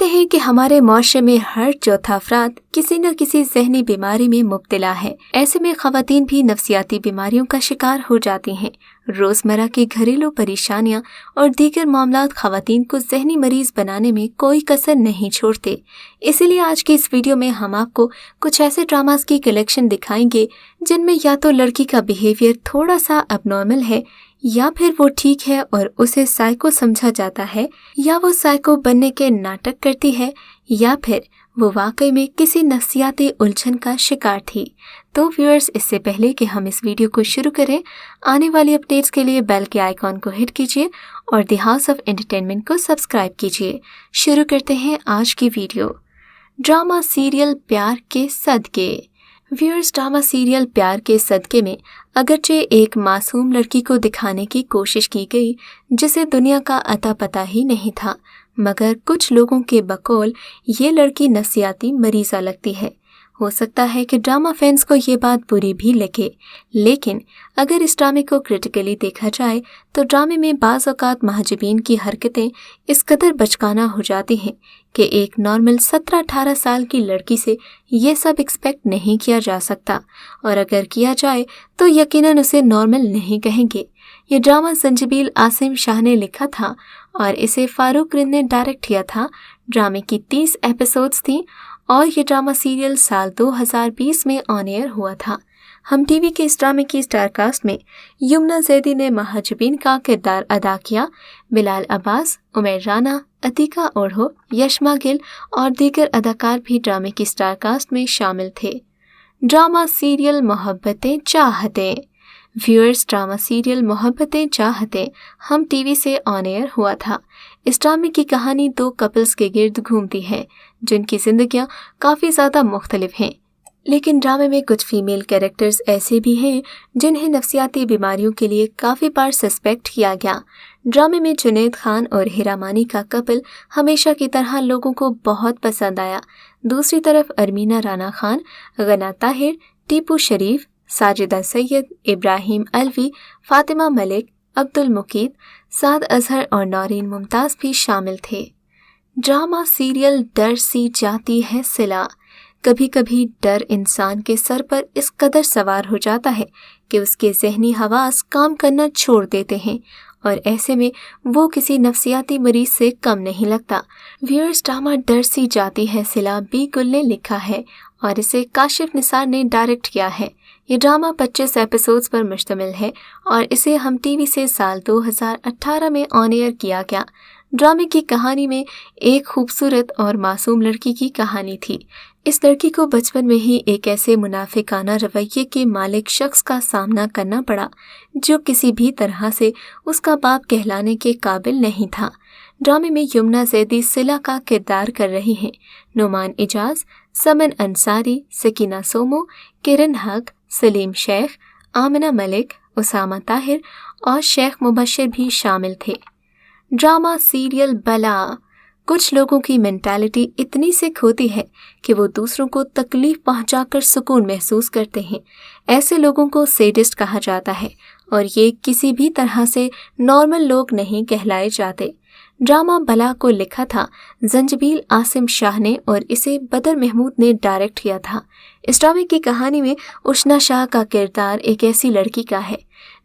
کہتے ہیں کہ ہمارے معاشرے میں ہر چوتھا افراد کسی نہ کسی ذہنی بیماری میں مبتلا ہے۔ ایسے میں خواتین بھی نفسیاتی بیماریوں کا شکار ہو جاتی ہیں۔ روزمرہ کی گھریلو پریشانیاں اور دیگر معاملات خواتین کو ذہنی مریض بنانے میں کوئی کسر نہیں چھوڑتے۔ اسی لیے آج کی اس ویڈیو میں ہم آپ کو کچھ ایسے ڈراماز کی کلیکشن دکھائیں گے جن میں یا تو لڑکی کا بیہیویئر تھوڑا سا اب نارمل ہے، یا پھر وہ ٹھیک ہے اور اسے سائیکو سمجھا جاتا ہے، یا وہ سائیکو بننے کے ناٹک کرتی ہے، یا پھر وہ واقعی میں کسی نفسیاتی الجھن کا شکار تھی۔ تو ویورز، اس سے پہلے کہ ہم اس ویڈیو کو شروع کریں، آنے والی اپڈیٹس کے لیے بیل کے آئیکن کو ہٹ کیجیے اور دی ہاؤس آف انٹرٹینمنٹ کو سبسکرائب کیجیے۔ شروع کرتے ہیں آج کی ویڈیو۔ ڈرامہ سیریل پیار کے صدقے۔ ویورز، ڈرامہ سیریل پیار کے صدقے میں اگرچہ ایک معصوم لڑکی کو دکھانے کی کوشش کی گئی جسے دنیا کا اتا پتہ ہی نہیں تھا، مگر کچھ لوگوں کے بقول یہ لڑکی نفسیاتی مریضہ لگتی ہے۔ ہو سکتا ہے کہ ڈرامہ فینس کو یہ بات بری بھی لگے، لیکن اگر اس ڈرامے کو کرٹیکلی دیکھا جائے تو ڈرامے میں بعض اوقات محجبین کی حرکتیں اس قدر بچکانہ ہو جاتی ہیں کہ ایک نارمل 17-18 سال کی لڑکی سے یہ سب ایکسپیکٹ نہیں کیا جا سکتا، اور اگر کیا جائے تو یقیناً اسے نارمل نہیں کہیں گے۔ یہ ڈرامہ زنجبیل آصم شاہ نے لکھا تھا اور اسے فاروق رند نے ڈائریکٹ کیا تھا۔ ڈرامے کی 30 ایپیسوڈز تھیں اور یہ ڈرامہ سیریل سال 2020 میں آن ایئر ہوا تھا۔ ہم ٹی وی کے اس ڈرامے کی اسٹار کاسٹ میں یمنا زیدی نے محجبین کا کردار ادا کیا۔ بلال عباس، عمیر رانا، عتیقہ اوڑھو، یشما گل اور دیگر اداکار بھی ڈرامے کی اسٹار کاسٹ میں شامل تھے۔ ڈرامہ سیریل محبتیں چاہتیں۔ ویورز، ڈرامہ سیریل محبتیں چاہتیں ہم ٹی وی سے آن ایئر ہوا تھا۔ اس ڈرامے کی کہانی 2 کپلز کے گرد گھومتی ہے جن کی زندگیاں کافی زیادہ مختلف ہیں، لیکن ڈرامے میں کچھ فیمیل کیریکٹرز ایسے بھی ہیں جنہیں نفسیاتی بیماریوں کے لیے کافی بار سسپیکٹ کیا گیا۔ ڈرامے میں جنید خان اور ہیرا مانی کا کپل ہمیشہ کی طرح لوگوں کو بہت پسند آیا۔ دوسری طرف ارمینا رانا خان، غنا طاہر، ٹیپو شریف، ساجدہ سید، ابراہیم الوی، فاطمہ ملک، عبد المقید، سعد اظہر اور نورین ممتاز بھی شامل تھے۔ ڈرامہ سیریل ڈر سی جاتی ہے صلا۔ کبھی کبھی ڈر انسان کے سر پر اس قدر سوار ہو جاتا ہے کہ اس کے ذہنی حواس کام کرنا چھوڑ دیتے ہیں، اور ایسے میں وہ کسی نفسیاتی مریض سے کم نہیں لگتا۔ ویورز، ڈرامہ ڈر سی جاتی ہے صلا بی گل نے لکھا ہے اور اسے کاشف نثار نے ڈائریکٹ کیا ہے۔ یہ ڈرامہ 25 ایپیسوڈز پر مشتمل ہے اور اسے ہم ٹی وی سے سال 2018 میں آن ایئر کیا گیا۔ ڈرامے کی کہانی میں ایک خوبصورت اور معصوم لڑکی کی کہانی تھی۔ اس لڑکی کو بچپن میں ہی ایک ایسے منافقانہ رویے کے مالک شخص کا سامنا کرنا پڑا جو کسی بھی طرح سے اس کا باپ کہلانے کے قابل نہیں تھا۔ ڈرامے میں یمنا زیدی صلا کا کردار کر رہی ہیں۔ نعمان اجاز، سمن انصاری، سکینہ سومو، کرن حق، سلیم شیخ، آمنہ ملک، اسامہ طاہر اور شیخ مبشر بھی شامل تھے۔ ڈرامہ سیریل بلا۔ کچھ لوگوں کی مینٹالٹی اتنی سکھ ہوتی ہے کہ وہ دوسروں کو تکلیف پہنچا کر سکون محسوس کرتے ہیں۔ ایسے لوگوں کو سیڈسٹ کہا جاتا ہے اور یہ کسی بھی طرح سے نارمل لوگ نہیں کہلائے جاتے۔ ڈرامہ بلا کو لکھا تھا زنجبیل آصم شاہ نے اور اسے بدر محمود نے ڈائریکٹ کیا تھا۔ اس ڈرامے کی کہانی میں اشنا شاہ کا کردار ایک ایسی لڑکی کا ہے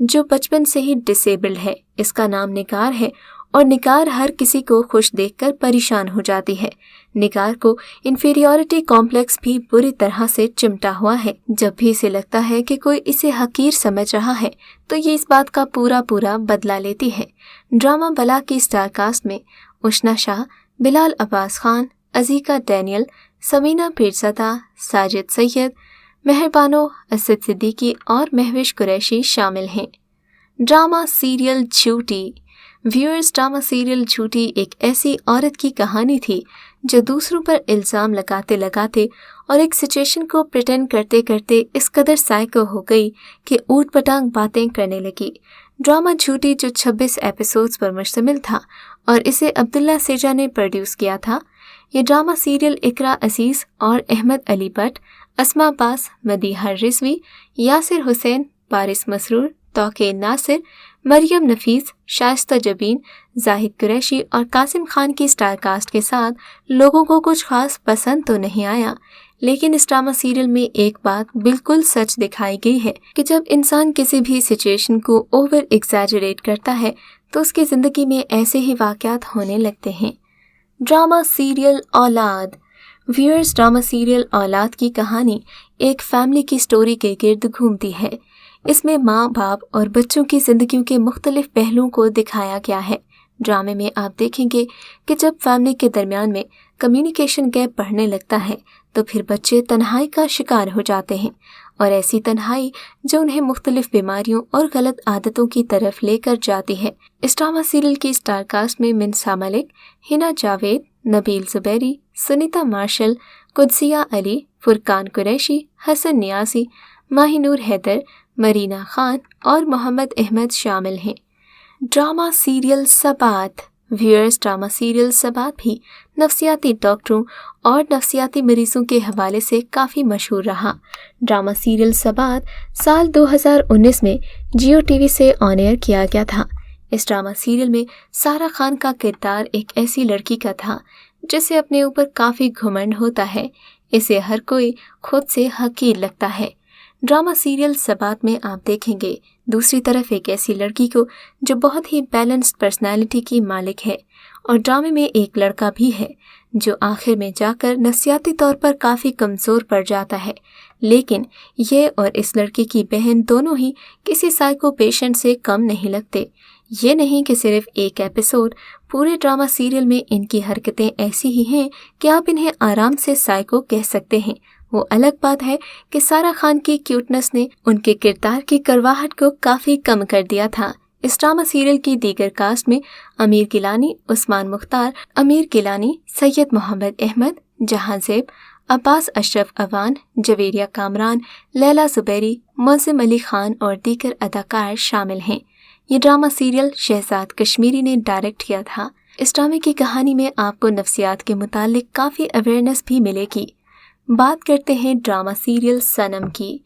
جو بچپن سے ہی ڈسیبلڈ ہے۔ اس کا نام نگار ہے اور نگار ہر کسی کو خوش دیکھ کر پریشان ہو جاتی ہے۔ نگار کو انفیریورٹی کمپلیکس بھی بری طرح سے چمٹا ہوا ہے۔ جب بھی اسے لگتا ہے کہ کوئی اسے حقیر سمجھ رہا ہے تو یہ اس بات کا پورا بدلہ لیتی ہے۔ ڈرامہ بلا کی اسٹار کاسٹ میں اشنا شاہ، بلال عباس خان، عزیقہ ڈینیل، سمینہ پیرزادہ، ساجد سید، مہربانو، اسد صدیقی اور مہوش قریشی شامل ہیں۔ ڈرامہ سیریل جھوٹی۔ ویورز، ڈرامہ سیریل جھوٹی ایک ایسی عورت کی کہانی تھی جو دوسروں پر الزام لگاتے اور ایک سچویشن کو پریٹینڈ کرتے کرتے اس قدر سائیکو ہو گئی کہ اوٹ پٹانگ باتیں کرنے لگی۔ ڈرامہ جھوٹی جو 26 ایپیسوڈز پر مشتمل تھا اور اسے عبداللہ سیجا نے پروڈیوس کیا تھا۔ یہ ڈرامہ سیریل اقرا عزیز اور احمد علی بٹ، اسما عباس، مدیحہ رضوی، یاسر حسین، پارس مسرور، توقع ناصر، मरियम नफीस, शाइस्ता जबीन, जाहिद कुरैशी और कासिम खान की स्टार कास्ट के साथ लोगों को कुछ खास पसंद तो नहीं आया, लेकिन इस ड्रामा सीरियल में एक बात बिल्कुल सच दिखाई गई है कि जब इंसान किसी भी सिचुएशन को ओवर एग्जैजरेट करता है तो उसकी जिंदगी में ऐसे ही वाकयात होने लगते हैं। ड्रामा सीरियल औलाद। व्यूअर्स, ड्रामा सीरियल औलाद की कहानी एक फैमिली की स्टोरी के गिर्द घूमती है। इसमें माँ बाप और बच्चों की जिंदगियों के मुख्तलिफ पहलुओं को दिखाया गया है। ड्रामे में आप देखेंगे कि जब फैमिली के दरमियान में कम्युनिकेशन गैप बढ़ने लगता है तो फिर बच्चे तन्हाई का शिकार हो जाते हैं, और ऐसी तन्हाई जो उन्हें मुख्तलिफ बीमारियों और गलत आदतों की तरफ लेकर जाती है। इस ड्रामा सीरियल की स्टार कास्ट में मिन्सा मलिक, हिना जावेद, नबील जुबैरी, सुनीता मार्शल, कुदसिया अली, फुरकान कुरैशी, हसन नियाजी, माहिनूर हैदर, मरीना खान और मोहम्मद अहमद शामिल हैं। Drama serial Sabaat. Viewers, drama serial Sabaat भी नफ्सियाती डॉक्टरों और नफ्सियाती मरीजों के हवाले से काफ़ी मशहूर रहा। ड्रामा सीरियल सबात साल 2019 में जियो टीवी से ऑन एयर किया गया था। इस ड्रामा सीरियल में सारा खान का किरदार एक ऐसी लड़की का था जिसे अपने ऊपर काफ़ी घमंड होता है। इसे हर कोई खुद से हकीर लगता है। ड्रामा सीरियल सबात में आप देखेंगे दूसरी तरफ एक ऐसी लड़की को जो बहुत ही बैलेंस्ड पर्सनालिटी की मालिक है, और ड्रामे में एक लड़का भी है जो आखिर में जाकर नफ्सियाती तौर पर काफ़ी कमज़ोर पड़ जाता है। लेकिन ये और इस लड़की की बहन दोनों ही किसी साइको पेशेंट से कम नहीं लगते। ये नहीं कि सिर्फ एक एपिसोड, पूरे ड्रामा सीरियल में इनकी हरकतें ऐसी ही हैं कि आप इन्हें आराम से साइको कह सकते हैं। वो अलग बात है कि सारा खान की क्यूटनेस ने उनके किरदार की करवाहट को काफ़ी कम कर दिया था। इस ड्रामा सीरियल की दीगर कास्ट में अमीर गिलानी, उस्मान मुख्तार, अमीर गिलानी, सैयद मोहम्मद अहमद, जहां ज़ेब, अब्बास अशरफ अवान, जवेरिया कामरान, लैला जुबैरी, मौज़िम अली खान और दीगर अदाकार शामिल हैं। ये ड्रामा सीरियल शहजाद कश्मीरी ने डायरेक्ट किया था। इस ड्रामे की कहानी में आपको नफ्सियात के मुतालिक काफ़ी अवेयरनेस भी मिलेगी। बात करते हैं ड्रामा सीरियल सनम की।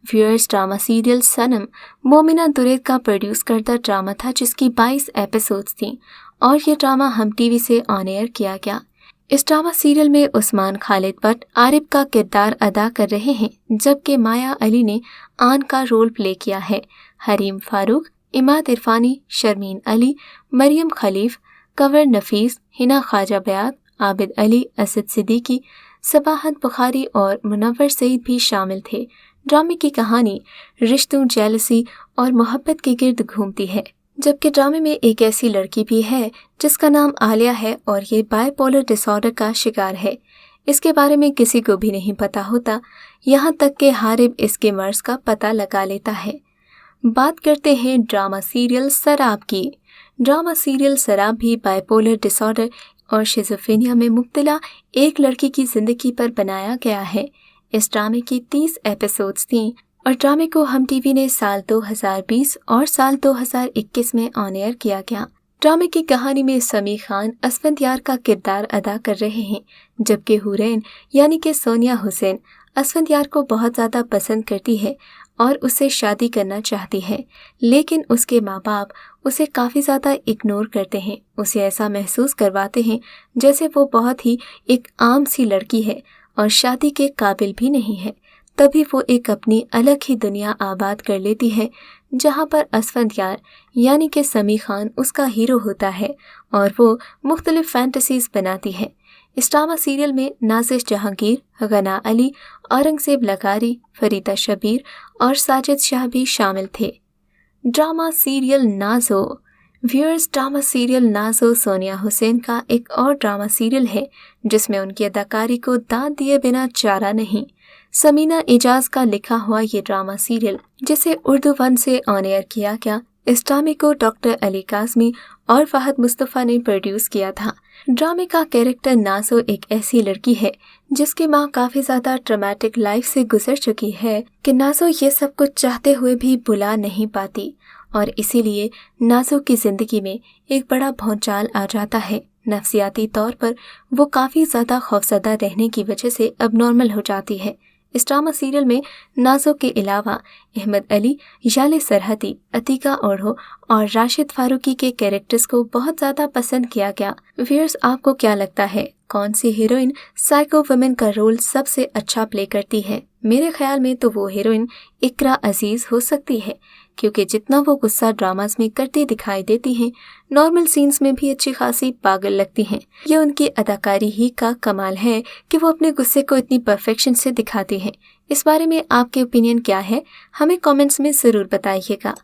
व्यूअर्स, ड्रामा सीरियल सनम मोमिना दुरैद का प्रोड्यूस करता ड्रामा था जिसकी 22 एपिसोड्स थीं, और ये ड्रामा हम टीवी से ऑन एयर किया गया। इस ड्रामा सीरियल में उस्मान खालिद भट्ट आरिफ का किरदार अदा कर रहे हैं, जबकि माया अली ने आन का रोल प्ले किया है। हरीम फारूक, इमाद इरफानी, शर्मीन अली, मरियम खलीफ, कंवर नफीस, हिना ख्वाजा बयात, आबिद अली, असद सिद्दीकी, सबाहत बुखारी और मुनव्वर सईद भी शामिल थे। ड्रामे की कहानी रिश्तों, जेलसी और मोहब्बत के गिर्द घूमती है, जबकि ड्रामे में एक ऐसी लड़की भी है जिसका नाम आलिया है और ये बाइपोलर डिसऑर्डर का शिकार है। इसके बारे में किसी को भी नहीं पता होता, यहाँ तक कि हारिब इसके मर्ज का पता लगा लेता है। बात करते हैं ड्रामा सीरियल सराब की। ड्रामा सीरियल सराब भी बाइपोलर डिसऑर्डर और शिज़ोफ्रेनिया में मुब्तला एक लड़की की ज़िंदगी पर बनाया गया है। इस ड्रामे की 30 एपिसोड्स थीं और ड्रामे को हम टीवी ने साल 2020 और साल 2021 में ऑन एयर किया गया। ड्रामे की कहानी में समी खान असफंदियार का किरदार अदा कर रहे हैं, जबकि हुरैन यानी कि सोनिया हुसैन असफंदियार को बहुत ज़्यादा पसंद करती है और उससे शादी करना चाहती है, लेकिन उसके माँ बाप उसे काफ़ी ज़्यादा इग्नोर करते हैं। उसे ऐसा महसूस करवाते हैं जैसे वो बहुत ही एक आम सी लड़की है और शादी के काबिल भी नहीं है। तभी वो एक अपनी अलग ही दुनिया आबाद कर लेती है, जहाँ पर असफंदियार यानी कि समी खान उसका हीरो होता है और वो मुख्तलिफ फैंटेसीज बनाती है। इस ड्रामा सीरियल में नाजिश जहांगीर, गना अली, औरंगजेब लगारी, फरीदा शबीर और साजिद शाह भी शामिल थे। Drama serial Nazo. Viewers, drama serial Nazo Sonia Hussain का एक और ड्रामा सीरियल है जिसमें उनकी अदाकारी को दांत दिए बिना चारा नहीं। समीना एजाज का लिखा हुआ ये ड्रामा सीरियल, जिसे उर्दू 1 से ऑन एयर किया गया, इस ड्रामे को डॉक्टर अली काज़मी और फहद मुस्तफ़ा ने प्रोड्यूस किया था। ड्रामे का कैरेक्टर नाज़ो एक ऐसी लड़की है जिसकी माँ काफ़ी ज़्यादा ट्रॉमेटिक लाइफ से गुजर चुकी है कि नाज़ो ये सब कुछ चाहते हुए भी भुला नहीं पाती, और इसीलिए नाज़ो की ज़िंदगी में एक बड़ा भौचाल आ जाता है। नफ्सियाती तौर पर वो काफ़ी ज़्यादा खौफज़दा रहने की वजह से अब नॉर्मल हो जाती है। इस ड्रामा सीरियल में नाज़ो के अलावा अहमद अली, याले सरहदी, अतीका ओढ़ो और राशिद फारूकी के कैरेक्टर्स को बहुत ज़्यादा पसंद किया गया। व्यूअर्स, आपको क्या लगता है कौन सी हीरोइन साइको वुमेन का रोल सबसे अच्छा प्ले करती है? मेरे ख्याल में तो वो हीरोइन इकरा अजीज हो सकती है, क्योंकि जितना वो गुस्सा ड्रामास में करती दिखाई देती हैं, नॉर्मल सीन्स में भी अच्छी खासी पागल लगती हैं। ये उनकी अदाकारी ही का कमाल है कि वो अपने गुस्से को इतनी परफेक्शन से दिखाती हैं। इस बारे में आपके ओपिनियन क्या है? हमें कमेंट्स में ज़रूर बताइएगा।